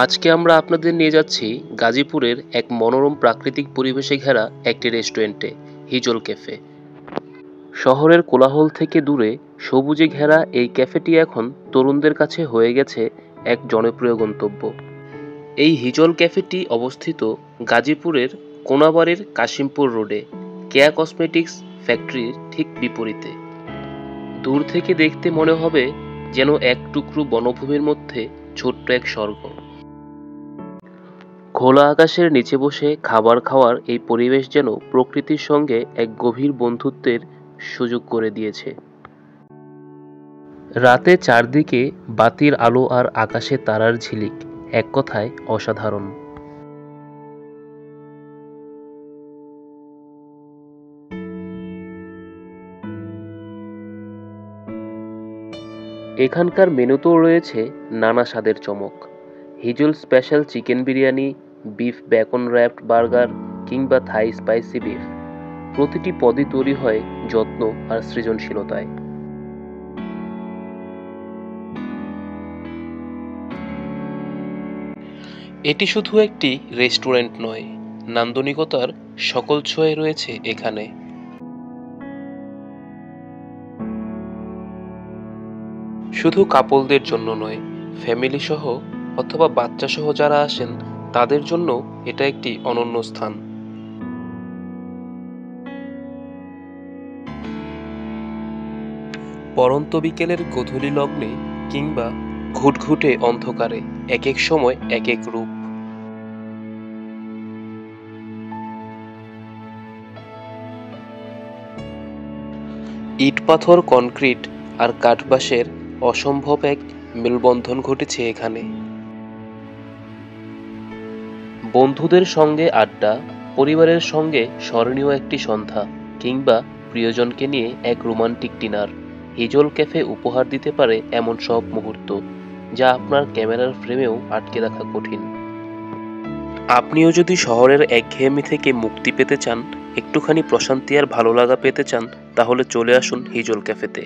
আজকে আমরা আপনাদের নিয়ে যাচ্ছি গাজীপুরের এক মনোরম প্রাকৃতিক পরিবেশে ঘেরা একটি রেস্টুরেন্টে, হিজল ক্যাফে। শহরের কোলাহল থেকে দূরে সবুজে ঘেরা এই ক্যাফেটি এখন তরুণদের কাছে হয়ে গেছে এক জনপ্রিয় গন্তব্য। এই হিজল ক্যাফেটি অবস্থিত গাজীপুরের কোনাবাড়ির কাশিমপুর রোডে, কেয়া কসমেটিক্স ফ্যাক্টরির ঠিক বিপরীতে। দূর থেকে দেখতে মনে হবে যেন এক টুকরো বনভূমির মধ্যে ছোট্ট এক স্বর্গ। খোলা আকাশের নিচে বসে খাবার খাওয়ার এই পরিবেশ যেন প্রকৃতির সঙ্গে এক গভীর বন্ধুত্বের সুযোগ করে দিয়েছে। রাতে চারদিকে বাতির আলো আর আকাশে তারার ঝিলিক, এক কথায় অসাধারণ। এখানকার মেনুতেও রয়েছে নানা স্বাদের চমক। Hijal special chicken biryani, beef bacon wrapped burger কিংবা থাই স্পাইসি বিফ, প্রতিটি পদই তৈরি হয় যত্ন আর সৃজনশীলতায়। এটি শুধু একটি রেস্টুরেন্ট নয়, নান্দনিকতার সকল ছোঁয়াই রয়েছে এখানে। শুধু কাপলদের জন্য নয়, ফ্যামিলি সহ অথবা বাচ্চা সহ যারা আসেন তাদের জন্য এটা একটি অনন্য স্থান। পরন্ত বিকেলের গোধূলি লগ্নে কিংবা ঘুটঘুটে অন্ধকারে এক এক সময় এক এক রূপ। ইট পাথর, কনক্রিট আর কাঠবাঁশের অসম্ভব এক মেলবন্ধন ঘটেছে এখানে। বন্ধুদের সঙ্গে আড্ডা, পরিবারের সঙ্গে স্মরণীয় একটি সন্ধ্যা কিংবা প্রিয়জনকে নিয়ে এক রোমান্টিক ডিনার, হিজল ক্যাফে উপহার দিতে পারে এমন সব মুহূর্ত যা আপনার ক্যামেরার ফ্রেমেও আটকে রাখা কঠিন। আপনিও যদি শহরের একঘেয়েমি থেকে মুক্তি পেতে চান, একটুখানি প্রশান্তি আর ভালো লাগা পেতে চান, তাহলে চলে আসুন হিজল ক্যাফেতে।